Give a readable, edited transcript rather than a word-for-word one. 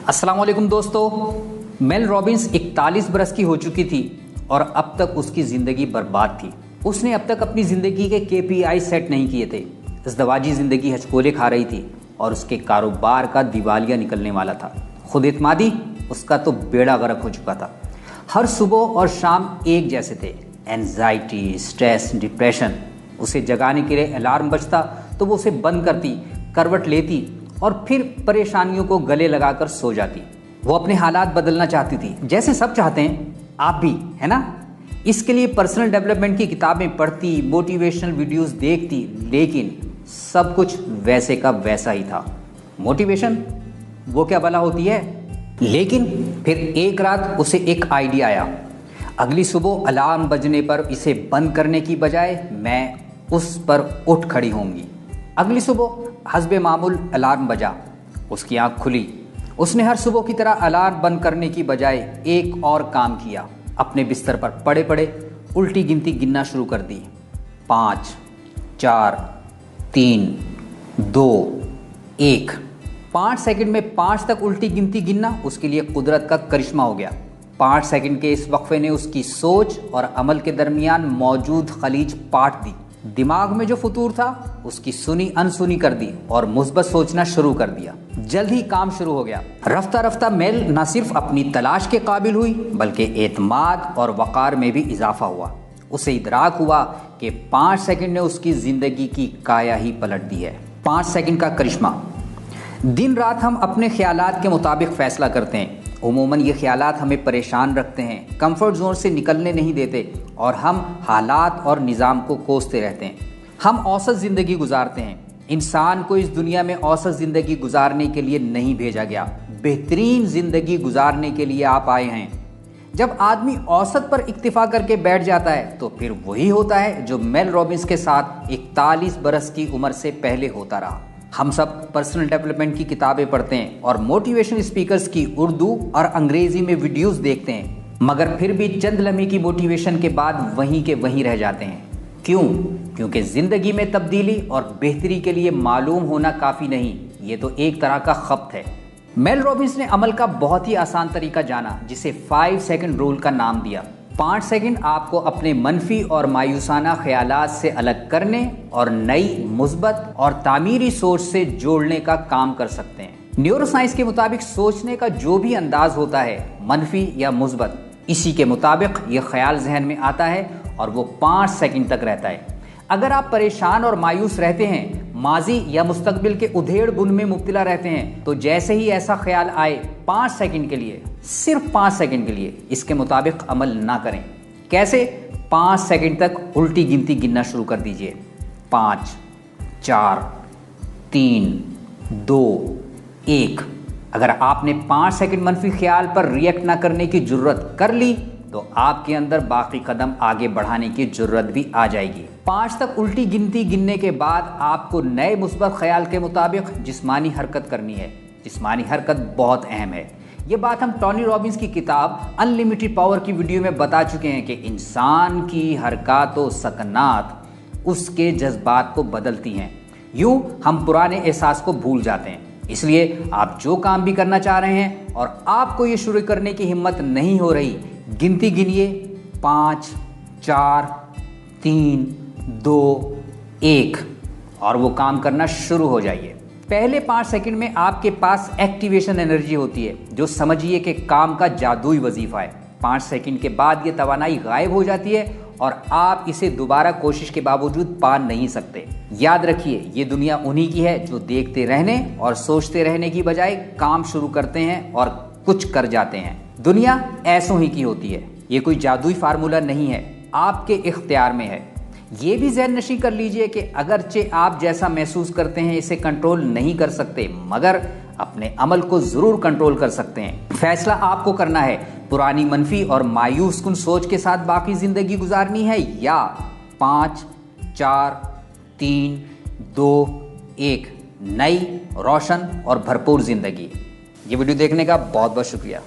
अस्सलाम वालेकुम दोस्तों, मेल रॉबिन्स 41 बरस की हो चुकी थी और अब तक उसकी ज़िंदगी बर्बाद थी। उसने अब तक अपनी ज़िंदगी के KPI सेट नहीं किए थे। इज़्दवाजी ज़िंदगी हचकोले खा रही थी और उसके कारोबार का दिवालिया निकलने वाला था। खुद एतमादी उसका तो बेड़ा गर्क हो चुका था। हर सुबह और शाम एक जैसे थे। Anxiety, stress, depression. उसे जगाने के लिए अलार्म बजता तो वो उसे बंद करती, करवट लेती और फिर परेशानियों को गले लगाकर सो जाती। वो अपने हालात बदलना चाहती थी, जैसे सब चाहते हैं, आप भी, है ना। इसके लिए पर्सनल डेवलपमेंट की किताबें पढ़ती, मोटिवेशनल वीडियोस देखती, लेकिन सब कुछ वैसे का वैसा ही था। मोटिवेशन वो क्या भला होती है। लेकिन फिर एक रात उसे एक आइडिया आया। अगली सुबह अलार्म बजने पर इसे बंद करने की बजाय मैं उस पर उठ खड़ी होंगी। अगली सुबह हस्बे मामूल अलार्म बजा। उसकी आंख खुली। उसने हर सुबह की तरह अलार्म बंद करने की बजाय एक और काम किया। अपने बिस्तर पर पड़े पड़े उल्टी गिनती गिनना शुरू कर दी। 5, 4, 3, 2, 1। 5 सेकंड में 5 तक उल्टी गिनती गिनना उसके लिए कुदरत का करिश्मा हो गया। 5 सेकंड के इस वक्फे ने उसकी सोच और अमल के दरमियान मौजूद खलीज पाट दी। दिमाग में जो फतूर था उसकी सुनी अनसुनी कर दी और मुस्बत सोचना शुरू कर दिया। जल्द ही काम शुरू हो गया। रफ्ता रफ्ता मेल न सिर्फ अपनी तलाश के काबिल हुई बल्कि एतमाद और वक़ार में भी इजाफा हुआ। उसे इदराक हुआ कि 5 सेकंड ने उसकी जिंदगी की काया ही पलट दी है। 5 सेकंड का करिश्मा। दिन रात हम अपने ख्यालात के मुताबिक फैसला करते हैं। उमूमन ये ख्यालात हमें परेशान रखते हैं, कंफर्ट जोन से निकलने नहीं देते और हम हालात और निज़ाम को कोसते रहते हैं। हम औसत ज़िंदगी गुजारते हैं। इंसान को इस दुनिया में औसत ज़िंदगी गुजारने के लिए नहीं भेजा गया, बेहतरीन ज़िंदगी गुजारने के लिए आप आए हैं। जब आदमी औसत पर इक्तिफा करके बैठ जाता है तो फिर वही होता है जो मेल रॉबिन्स के साथ 41 बरस की उम्र से पहले होता रहा। हम सब पर्सनल डेवलपमेंट की किताबें पढ़ते हैं और मोटिवेशन स्पीकर्स की उर्दू और अंग्रेजी में वीडियोस देखते हैं, मगर फिर भी चंद लम्हे की मोटिवेशन के बाद वहीं के वहीं रह जाते हैं। क्यों? क्योंकि ज़िंदगी में तब्दीली और बेहतरी के लिए मालूम होना काफ़ी नहीं, ये तो एक तरह का खप्त है। मेल रॉबिन्स ने अमल का बहुत ही आसान तरीका जाना, जिसे 5 सेकंड रूल का नाम दिया। 5 सेकंड आपको अपने मनफी और मायूसाना ख्यालात से अलग करने और नई, मुस्बत और तामीरी सोच से जोड़ने का काम कर सकते हैं। न्यूरोसाइंस के मुताबिक सोचने का जो भी अंदाज होता है, मनफी या मुस्बत, इसी के मुताबिक ये ख्याल जहन में आता है और वो 5 सेकंड तक रहता है। अगर आप परेशान और मायूस रहते हैं, माजी या मुस्तकबिल के उधेड़ बुन में मुब्तला रहते हैं, तो जैसे ही ऐसा ख्याल आए 5 सेकंड के लिए, सिर्फ 5 सेकंड के लिए इसके मुताबिक अमल ना करें। कैसे? 5 सेकंड तक उल्टी गिनती गिनना शुरू कर दीजिए। 5, 4, 3, 2, 1। अगर आपने 5 सेकंड मनफी ख्याल पर रिएक्ट ना करने की जुर्रत कर ली तो आपके अंदर बाकी कदम आगे बढ़ाने की जुर्रत भी आ जाएगी। 5 तक उल्टी गिनती गिनने के बाद आपको नए मुस्बत ख्याल के मुताबिक जिस्मानी हरकत करनी है। जिस्मानी हरकत बहुत अहम है। ये बात हम टोनी रॉबिन्स की किताब अनलिमिटेड पावर की वीडियो में बता चुके हैं कि इंसान की हरकत व सकनात उसके जज्बात को बदलती हैं। यूं हम पुराने एहसास को भूल जाते हैं। इसलिए आप जो काम भी करना चाह रहे हैं और आपको ये शुरू करने की हिम्मत नहीं हो रही, गिनती गिनिए। 5, 4, 3, 2, 1 और वो काम करना शुरू हो जाइए। पहले 5 सेकंड में आपके पास एक्टिवेशन एनर्जी होती है, जो समझिए कि काम का जादुई वजीफा है। 5 सेकंड के बाद ये तवानाई गायब हो जाती है और आप इसे दोबारा कोशिश के बावजूद पा नहीं सकते। याद रखिए, ये दुनिया उन्हीं की है जो देखते रहने और सोचते रहने की बजाय काम शुरू करते हैं और कुछ कर जाते हैं। दुनिया ऐसों ही की होती है। ये कोई जादुई फार्मूला नहीं है, आपके इख्तियार में है। ये भी ज़हन नशी कर लीजिए कि अगरचे आप जैसा महसूस करते हैं इसे कंट्रोल नहीं कर सकते, मगर अपने अमल को ज़रूर कंट्रोल कर सकते हैं। फैसला आपको करना है, पुरानी मनफी और मायूस कुन सोच के साथ बाकी ज़िंदगी गुजारनी है या 5, 4, 3, 2, 1 नई, रोशन और भरपूर ज़िंदगी। ये वीडियो देखने का बहुत बहुत शुक्रिया।